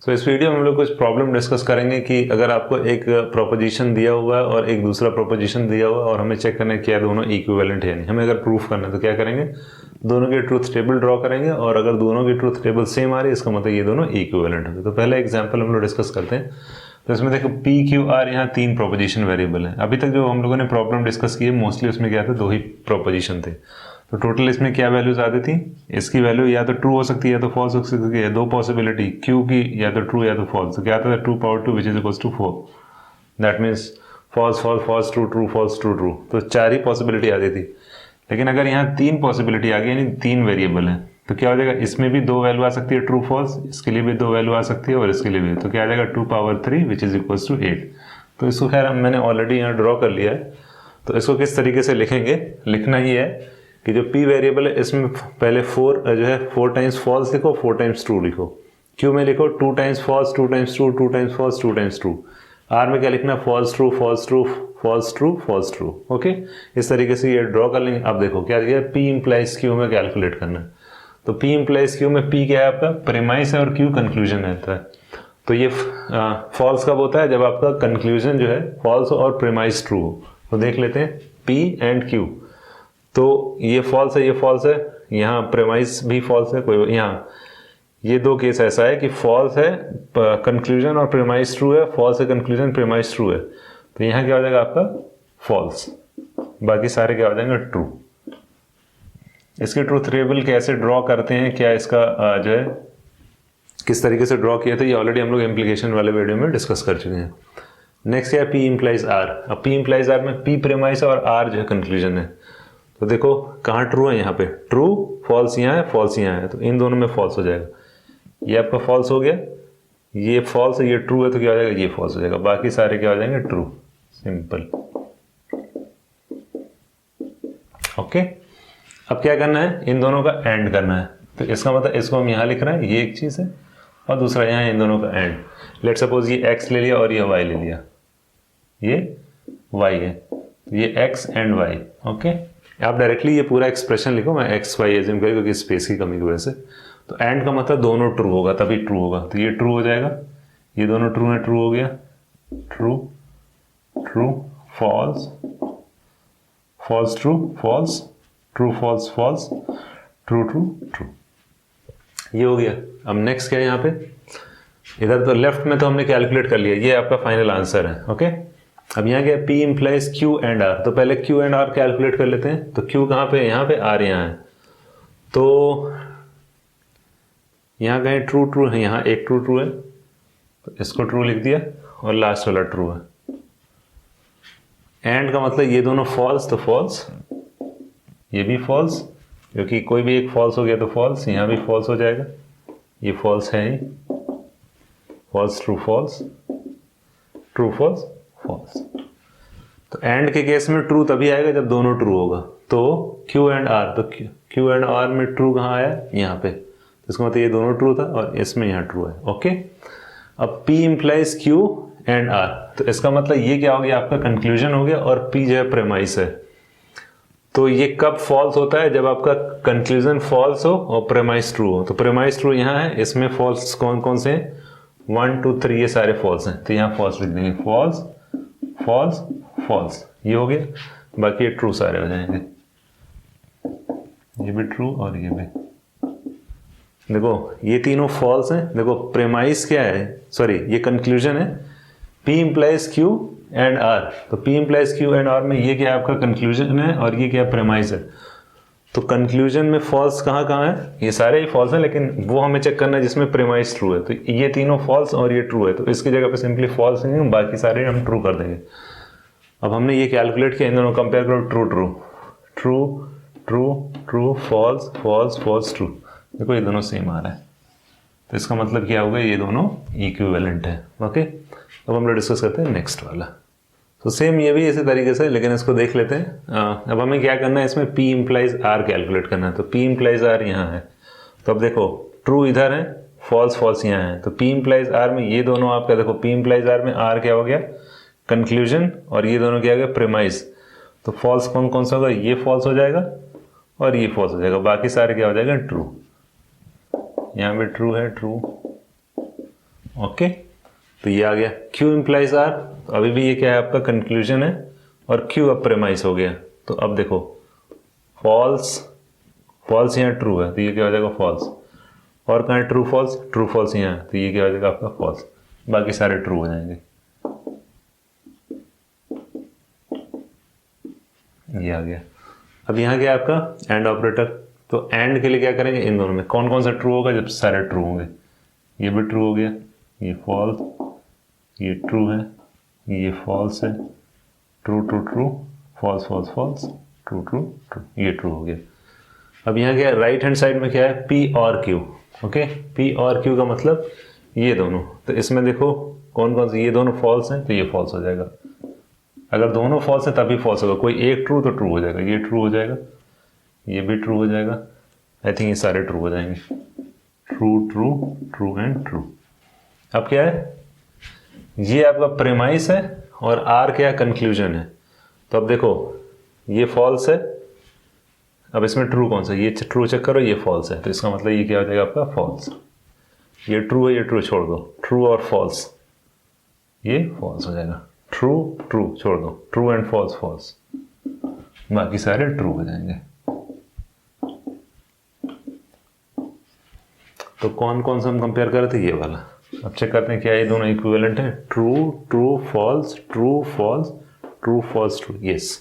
सो इस वीडियो में हम लोग कुछ प्रॉब्लम डिस्कस करेंगे कि अगर आपको एक प्रोपोजिशन दिया हुआ है और एक दूसरा प्रोपोजिशन दिया हुआ है और हमें चेक करना है क्या दोनों इक्विवेलेंट है, नहीं हमें अगर प्रूफ करना है तो क्या करेंगे, दोनों की ट्रूथ टेबल ड्रॉ करेंगे और अगर दोनों की ट्रूथ टेबल सेम आ रही है इसका मतलब ये दोनों इक्विवेलेंट होंगे। तो पहला एग्जाम्पल हम लोग डिस्कस करते हैं। तो इसमें देखो पी क्यू आर यहाँ 3 प्रोपोजिशन वेरिएबल है। अभी तक जो हम लोगों ने प्रॉब्लम डिस्कस की है मोस्टली उसमें क्या था, 2 ही प्रोपोजिशन थे। तो टोटल इसमें क्या वैल्यूज आती थी, इसकी वैल्यू या तो ट्रू हो सकती है या तो फॉल्स हो सकती है। 2 पॉसिबिलिटी क्यू की या तो ट्रू या तो फॉल्स। तो क्या आता था 2 power 2 which is equals to 4। That means false false false true true false true true. तो 4 ही पॉसिबिलिटी आती थी। लेकिन अगर यहाँ 3 पॉसिबिलिटी आ गई यानी 3 वेरिएबल है तो क्या हो जाएगा, इसमें भी 2 वैल्यू आ सकती है ट्रू फॉल्स, इसके लिए भी 2 वैल्यू आ सकती है और इसके लिए भी। तो क्या आ जाएगा 2 power 3 which is equals to 8। तो इसको खैर मैंने ऑलरेडी यहाँ ड्रॉ कर लिया है। तो इसको किस तरीके से लिखेंगे, लिखना ही है कि जो p वेरिएबल है इसमें पहले 4 जो है 4 टाइम्स फॉल्स लिखो, 4 टाइम्स ट्रू लिखो। q में लिखो 2 times false 2 times true 2 times false 2 times true. r में क्या लिखना, false true false true false true false true. Okay, इस तरीके से ये ड्रॉ कर लेंगे। अब देखो क्या दिया, p इंप्लाइज q में कैलकुलेट करना है। तो p इंप्लाइज q में p क्या है आपका, प्रीमाइस है और q कंक्लूजन रहता है। तो ये फॉल्स कब होता है, जब आपका कंक्लूजन जो है फॉल्स और प्रीमाइस ट्रू हो। तो देख लेते हैं p एंड q। तो ये फॉल्स है, ये फॉल्स है, यहाँ प्रेमाइस भी फॉल्स है। कोई यहाँ ये 2 केस ऐसा है कि फॉल्स है कंक्लूजन और प्रेमाइस ट्रू है, फॉल्स है कंक्लूजन प्रेमाइस ट्रू है। तो यहाँ क्या हो जाएगा आपका फॉल्स, बाकी सारे क्या हो जाएंगे ट्रू। इसकी ट्रूथ टेबल कैसे ड्रॉ करते हैं, क्या इसका जो है किस तरीके से ड्रॉ किया था, ये ऑलरेडी हम लोग इम्प्लीकेशन वाले वीडियो में डिस्कस कर चुके हैं। नेक्स्ट क्या है, पी इंप्लाइज आर। अब पी इंप्लाइज आर में पी प्रेमाइस और आर जो है कंक्लूजन है। तो देखो कहाँ ट्रू है, यहाँ पे ट्रू, फॉल्स यहाँ है, फॉल्स यहाँ है, तो इन दोनों में फॉल्स हो जाएगा। ये आपका फॉल्स हो गया, ये फॉल्स है, ये ट्रू है, तो क्या हो जाएगा, ये फॉल्स हो जाएगा। बाकी सारे क्या हो जाएंगे ट्रू। सिंपल। ओके, अब क्या करना है, इन दोनों का एंड करना है। तो इसका मतलब इसको हम यहाँ लिख रहे हैं, ये एक चीज़ है, और दूसरा यहाँ इन दोनों का एंड। लेट सपोज ये x ले लिया और ये y ले लिया, ये y है, तो ये x एंड y। ओके, आप डायरेक्टली ये पूरा एक्सप्रेशन लिखो, मैं एक्स वाई एज्यूम करूँ क्योंकि स्पेस की कमी की वजह से। तो एंड का मतलब दोनों ट्रू होगा तभी ट्रू होगा। तो ये ट्रू हो जाएगा, ये दोनों ट्रू है, ट्रू हो गया, true true false false true false true false false true true true. ये हो गया। अब नेक्स्ट क्या है यहाँ पे, इधर तो लेफ्ट में तो हमने कैलकुलेट कर लिया, ये आपका फाइनल आंसर है। ओके, अब यहाँ क्या है, P implies Q and R। तो पहले Q एंड R कैलकुलेट कर लेते हैं। तो Q कहाँ पे, यहाँ पे, R यहाँ है। तो यहाँ कहीं ट्रू ट्रू है, यहाँ एक ट्रू ट्रू है, तो इसको ट्रू लिख दिया और लास्ट वाला ट्रू है। एंड का मतलब ये दोनों फॉल्स, तो फॉल्स, ये भी फॉल्स, क्योंकि कोई भी एक फॉल्स हो गया तो फॉल्स, यहाँ भी फॉल्स हो जाएगा, ये फॉल्स है ही, false true false true false false. तो एंड के केस में ट्रू तभी आएगा जब दोनों ट्रू होगा। तो Q एंड R, तो Q एंड R में ट्रू कहाँ आया, यहाँ पे। तो इसका मतलब ये दोनों ट्रू था और इसमें यहाँ ट्रू है। ओके, अब P implies Q and R। तो इसका मतलब ये क्या हो गया, आपका कंक्लूजन हो गया और P जो है प्रेमाइस है। तो ये कब फॉल्स होता है, जब आपका कंक्लूजन फॉल्स हो और प्रेमाइस ट्रू हो। तो प्रेमाइस ट्रू यहाँ है, इसमें फॉल्स कौन कौन से हैं, 1 2 3 ये सारे फॉल्स हैं। तो यहाँ फॉल्स लिख देंगे, फॉल्स फॉल्स फॉल्स, ये हो गया। बाकी ये ट्रू सारे हो जाएंगे, ये भी ट्रू और ये भी। देखो ये तीनों फॉल्स हैं। देखो प्रेमाइस क्या है, सॉरी ये कंक्लूजन है, P implies Q and R। तो P implies Q and R में ये क्या है, आपका कंक्लूजन है और ये क्या है, प्रेमाइस है। तो कंक्लूजन में फॉल्स कहाँ कहाँ है, ये सारे ही फॉल्स हैं, लेकिन वो हमें चेक करना है जिसमें प्रेमाइस ट्रू है। तो ये तीनों फॉल्स और ये ट्रू है, तो इसकी जगह पे सिंपली फॉल्स नहीं, बाकी सारे हम ट्रू कर देंगे। अब हमने ये कैलकुलेट किया, इन दोनों कंपेयर करो, true true true true true false false false true. देखो ये दोनों सेम आ रहा है, तो इसका मतलब क्या होगा, ये दोनों इक्विवेलेंट है। ओके, अब हम लोग डिस्कस करते हैं नेक्स्ट वाला। तो सेम ये भी इसी तरीके से, लेकिन इसको देख लेते हैं। अब हमें क्या करना है, इसमें P इंप्लाइज R कैलकुलेट करना है। तो P इंप्लाइज R यहाँ है, तो अब देखो ट्रू इधर है, फॉल्स फॉल्स यहाँ है। तो P इंप्लाइज R में ये दोनों आपका, देखो P इंप्लाइज R में R क्या हो गया, कंक्लूजन, और ये दोनों क्या हो गया, प्रेमाइस। तो फॉल्स कौन कौन सा होगा, ये फॉल्स हो जाएगा और ये फॉल्स हो जाएगा, बाकी सारे क्या हो जाएगा ट्रू। यहाँ पे ट्रू है, ट्रू ओके, तो ये आ गया Q इम्प्लाइज R। तो अभी भी ये क्या है आपका कंक्लूजन है, और Q अब प्रेमाइस हो गया। तो अब देखो फॉल्स, फॉल्स यहाँ ट्रू है तो ये क्या हो जाएगा फॉल्स, और कहाँ है ट्रू फॉल्स, ट्रू फॉल्स यहाँ है तो ये क्या हो जाएगा आपका फॉल्स, बाकी सारे ट्रू हो जाएंगे। ये आ गया। अब यहाँ क्या है आपका एंड ऑपरेटर, तो एंड के लिए क्या करेंगे, इन दोनों में कौन कौन सा ट्रू होगा, जब सारे ट्रू होंगे। ये भी ट्रू हो गया, ये फॉल्स, ये ट्रू है, ये फॉल्स है, true true true, false false false, true true true, ये ट्रू हो गया। अब यहाँ क्या राइट हैंड साइड में क्या है, P और Q। ओके, P और Q का मतलब ये दोनों, तो इसमें देखो कौन कौन से, ये दोनों फॉल्स हैं तो ये फॉल्स हो जाएगा। अगर दोनों फॉल्स हैं तभी फॉल्स होगा, कोई एक ट्रू तो ट्रू हो जाएगा, ये ट्रू हो जाएगा, ये भी ट्रू हो जाएगा, आई थिंक ये सारे ट्रू हो जाएंगे, true true true and true. अब क्या है, ये आपका प्रेमाइस है और R क्या कंक्लूजन है। तो अब देखो ये फॉल्स है, अब इसमें ट्रू कौन सा, ये ट्रू चेक करो, ये फॉल्स है तो इसका मतलब ये क्या हो जाएगा आपका फॉल्स। ये ट्रू है, ये ट्रू छोड़ दो, ट्रू और फॉल्स, ये फॉल्स हो जाएगा, ट्रू ट्रू छोड़ दो, ट्रू एंड फॉल्स फॉल्स, बाकी सारे ट्रू हो जाएंगे। तो कौन कौन सा हम कंपेयर कर रहे थे, ये वाला। अब चेक करते हैं क्या ये दोनों इक्विवेलेंट है, true true false, true false, true false true, yes.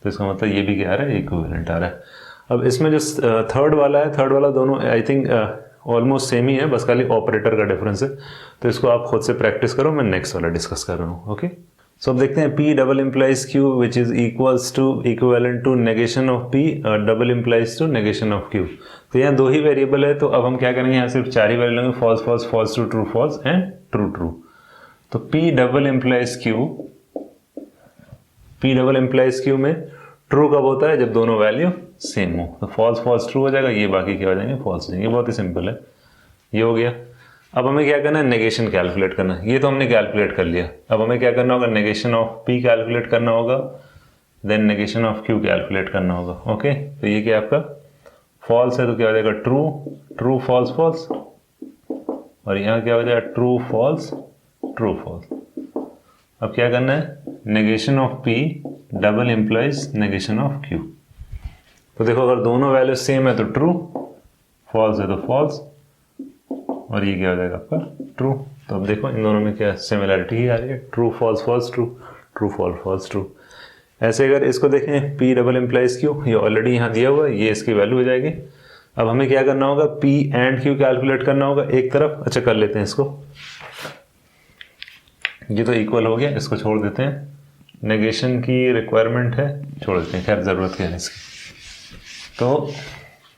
तो इसका मतलब ये भी क्या आ रहा है, इक्विवेलेंट आ रहा है। अब इसमें जो थर्ड वाला है, थर्ड वाला दोनों आई थिंक ऑलमोस्ट सेम ही है, बस खाली ऑपरेटर का डिफरेंस है। तो इसको आप खुद से प्रैक्टिस करो, मैं नेक्स्ट वाला डिस्कस कर रहा हूँ। ओके, सो अब देखते हैं P double implies Q which is equals to equivalent to negation of P double implies to negation of Q। तो यहाँ दो ही वेरिएबल है, तो अब हम क्या करेंगे, यहाँ सिर्फ चार ही वेरिएबल होंगे, false false, false true, true false and true true. तो P double implies Q, P double implies Q में ट्रू कब होता है, जब दोनों वैल्यू सेम हो। तो फॉल्स फॉल्स ट्रू हो जाएगा, ये बाकी क्या हो जाएंगे, फॉल्स हो जाएंगे। बहुत ही सिंपल है, ये हो गया। अब हमें क्या करना है, नेगेशन कैलकुलेट करना है। ये तो हमने कैलकुलेट कर लिया, अब हमें क्या करना होगा, नेगेशन ऑफ P कैलकुलेट करना होगा, then negation of Q calculate करना होगा। ओके, तो ये क्या आपका फॉल्स है तो क्या हो जाएगा ट्रू, ट्रू फॉल्स फॉल्स, और यहाँ क्या हो जाएगा ट्रू फॉल्स, ट्रू फॉल्स। अब क्या करना है, negation of P double implies negation of Q। तो देखो अगर दोनों वैल्यू सेम है तो ट्रू, फॉल्स है तो फॉल्स, और ये क्या हो जाएगा आपका ट्रू। तो अब देखो इन दोनों में क्या सिमिलरिटी ही आ रही है, true false false true, true false false true. ऐसे अगर इसको देखें P डबल इम्प्लाइज Q, ये ऑलरेडी यहाँ दिया हुआ है, ये इसकी वैल्यू हो जाएगी। अब हमें क्या करना होगा, P एंड Q कैलकुलेट करना होगा एक तरफ। अच्छा कर लेते हैं इसको, ये तो इक्वल हो गया, इसको छोड़ देते हैं, नेगेशन की रिक्वायरमेंट है, छोड़ देते हैं, खैर ज़रूरत क्या है इसकी। तो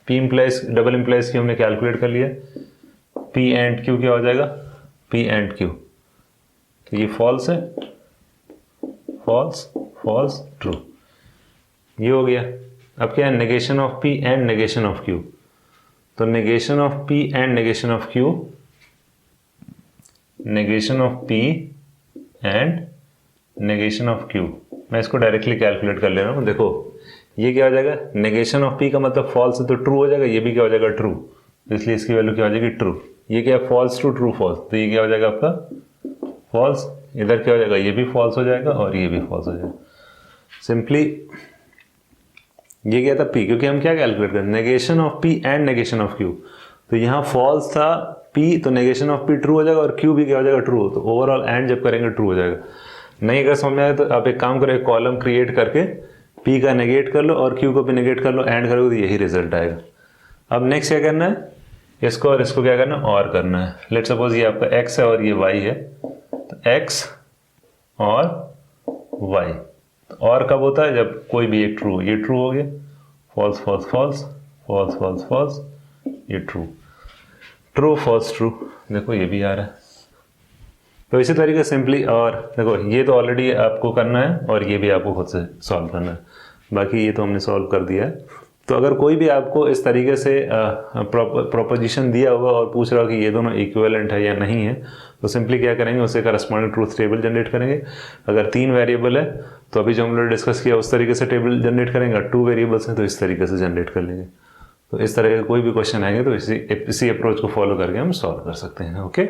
P implies double implies Q हमने कैलकुलेट कर लिया, P एंड Q क्या हो जाएगा, P एंड Q, तो ये फॉल्स है, फॉल्स फॉल्स ट्रू, ये हो गया। अब क्या है, negation of P and negation of Q। तो negation of P and negation of Q, negation of P and negation of Q, मैं इसको डायरेक्टली कैलकुलेट कर ले रहा हूँ। देखो ये क्या हो जाएगा, नेगेशन ऑफ P का मतलब फॉल्स है तो ट्रू हो जाएगा, ये भी क्या हो जाएगा ट्रू, इसलिए इसकी वैल्यू क्या हो जाएगी ट्रू। ये क्या है, फॉल्स ट्रू, ट्रू फॉल्स, तो ये क्या हो जाएगा आपका फॉल्स, इधर क्या हो जाएगा, ये भी फॉल्स हो जाएगा और ये भी फॉल्स हो जाएगा। सिंपली ये क्या था P, क्योंकि हम क्या कैलकुलेट करें, negation of P and negation of Q। तो यहाँ फॉल्स था P, तो नेगेशन ऑफ P ट्रू हो जाएगा और Q भी क्या हो जाएगा ट्रू, तो ओवरऑल एंड जब करेंगे ट्रू हो जाएगा। नहीं अगर समझ में आए तो आप एक काम करो, एक कॉलम क्रिएट करके P का नेगेट कर लो और Q को भी नेगेट कर लो, एंड करोगे तो यही रिजल्ट आएगा। अब नेक्स्ट क्या करना है, इसको और इसको क्या करना है, और करना है। लेट सपोज ये आपका x है और ये y है, तो x और y, तो और कब होता है, जब कोई भी एक ट्रू हो, ये ट्रू हो गया, false false false, false false false, ये ट्रू, ट्रू फॉल्स ट्रू, देखो ये भी आ रहा है। तो इसी तरीके से सिंपली, और देखो ये तो ऑलरेडी आपको करना है और ये भी आपको खुद से सॉल्व करना है, बाकी ये तो हमने सॉल्व कर दिया है। तो अगर कोई भी आपको इस तरीके से प्रोपोजिशन दिया हुआ और पूछ रहा हो कि ये दोनों इक्विवेलेंट है या नहीं है, तो सिंपली क्या करेंगे, उससे करस्पॉन्डिंग ट्रूथ टेबल जनरेट करेंगे। अगर 3 वेरिएबल है तो अभी जो हम लोग डिस्कस किया उस तरीके से टेबल जनरेट करेंगे, 2 वेरिएबल्स हैं तो इस तरीके से जनरेट कर लेंगे। तो इस तरह के कोई भी क्वेश्चन आएंगे तो इसी अप्रोच को फॉलो करके हम सॉल्व कर सकते हैं। ओके।